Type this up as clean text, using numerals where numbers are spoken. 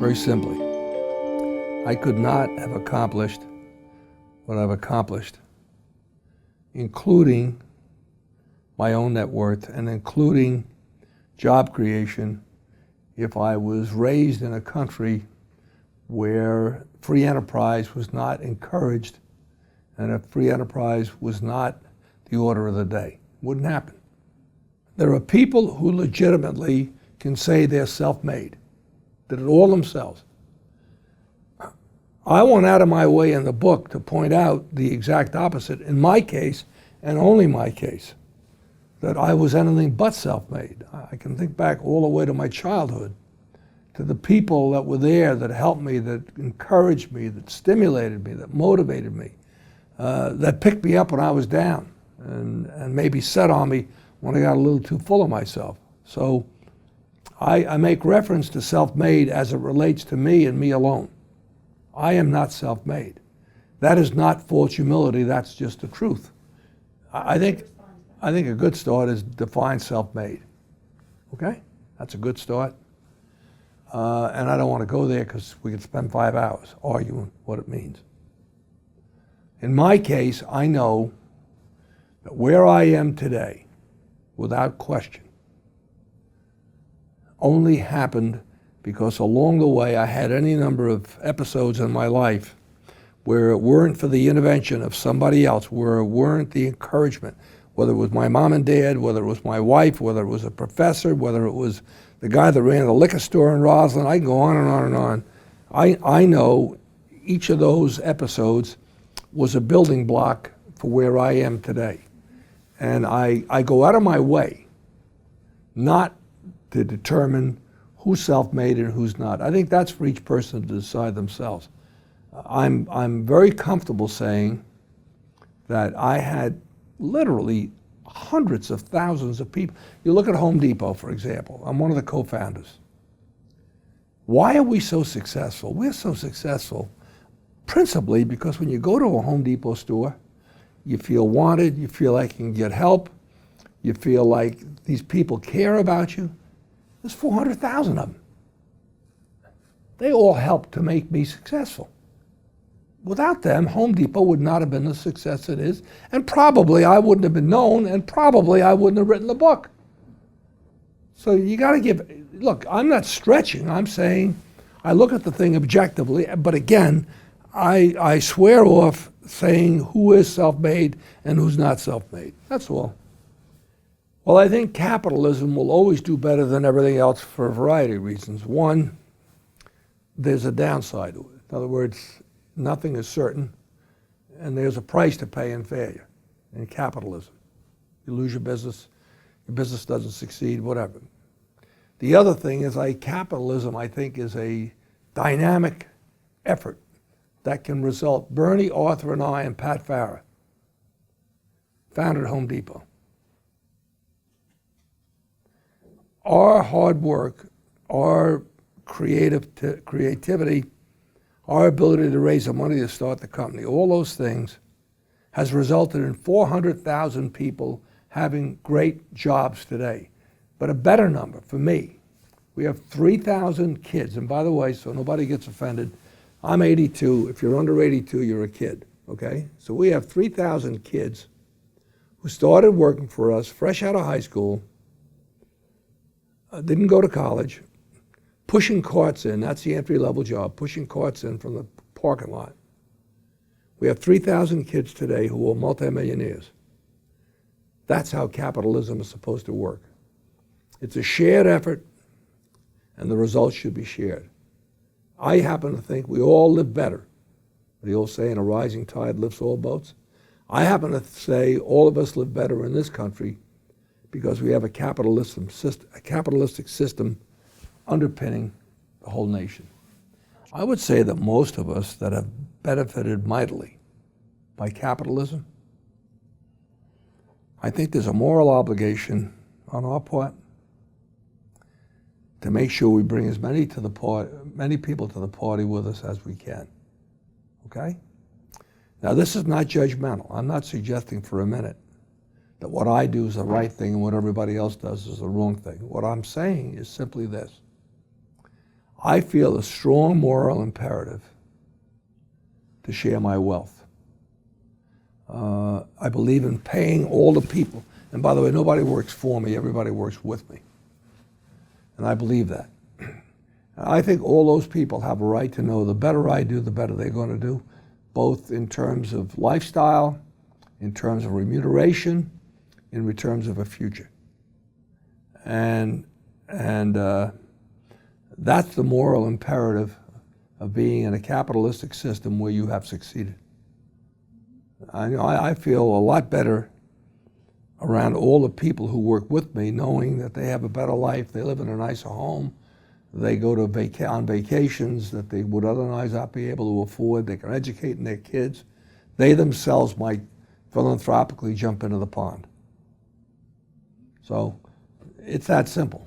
Very simply, I could not have accomplished what I've accomplished, including my own net worth and including job creation, if I was raised in a country where free enterprise was not encouraged and if free enterprise was not the order of the day. It wouldn't happen. There are people who legitimately can say they're self-made, did it all themselves. I went out of my way in the book to point out the exact opposite in my case, and only my case, that I was anything but self-made. I can think back all the way to my childhood, to the people that were there that helped me, that encouraged me, that stimulated me, that motivated me, that picked me up when I was down and maybe set on me when I got a little too full of myself. So I make reference to self-made as it relates to me and me alone. I am not self-made. That is not false humility, that's just the truth. I think a good start is define self-made. Okay? That's a good start. And I don't want to go there because we could spend 5 hours arguing what it means. In my case, I know that where I am today, without question, only happened because along the way I had any number of episodes in my life where it weren't for the intervention of somebody else, where it weren't the encouragement, whether it was my mom and dad, whether it was my wife, whether it was a professor, whether it was the guy that ran the liquor store in Roslyn. I can go on and on and on. I know each of those episodes was a building block for where I am today. And I go out of my way not to determine who's self-made and who's not. I think that's for each person to decide themselves. I'm very comfortable saying that I had literally hundreds of thousands of people. You look at Home Depot, for example. I'm one of the co-founders. Why are we so successful? We're so successful principally because when you go to a Home Depot store, you feel wanted, you feel like you can get help, you feel like these people care about you. There's 400,000 of them. They all helped to make me successful. Without them, Home Depot would not have been the success it is, and probably I wouldn't have been known, and probably I wouldn't have written the book. So you got to give, look, I'm not stretching, I'm saying I look at the thing objectively, but again, I swear off saying who is self-made and who's not self-made. That's all. Well, I think capitalism will always do better than everything else for a variety of reasons. One, there's a downside to it. In other words, nothing is certain, and there's a price to pay in failure in capitalism. You lose your business doesn't succeed, whatever. The other thing is capitalism, I think, is a dynamic effort that can result. Bernie, Arthur, and I, and Pat Farah founded Home Depot. Our hard work, our creativity, our ability to raise the money to start the company, all those things has resulted in 400,000 people having great jobs today. But a better number for me, we have 3,000 kids. And by the way, so nobody gets offended, I'm 82. If you're under 82, you're a kid, okay? So we have 3,000 kids who started working for us fresh out of high school, didn't go to college, pushing carts in, that's the entry-level job, pushing carts in from the parking lot. We have 3,000 kids today who are multimillionaires. That's how capitalism is supposed to work. It's a shared effort, and the results should be shared. I happen to think we all live better. The old saying, a rising tide lifts all boats. I happen to say all of us live better in this country because we have a capitalistic system underpinning the whole nation. I would say that most of us that have benefited mightily by capitalism, I think there's a moral obligation on our part to make sure we bring as many people to the party with us as we can. Okay? Now, this is not judgmental. I'm not suggesting for a minute that what I do is the right thing and what everybody else does is the wrong thing. What I'm saying is simply this. I feel a strong moral imperative to share my wealth. I believe in paying all the people. And by the way, nobody works for me, everybody works with me. And I believe that. I think all those people have a right to know the better I do, the better they're going to do, both in terms of lifestyle, in terms of remuneration, in terms of a future. And that's the moral imperative of being in a capitalistic system where you have succeeded. I feel a lot better around all the people who work with me, knowing that they have a better life, they live in a nicer home, they go to on vacations that they would otherwise not be able to afford, they can educate their kids. They themselves might philanthropically jump into the pond. So it's that simple.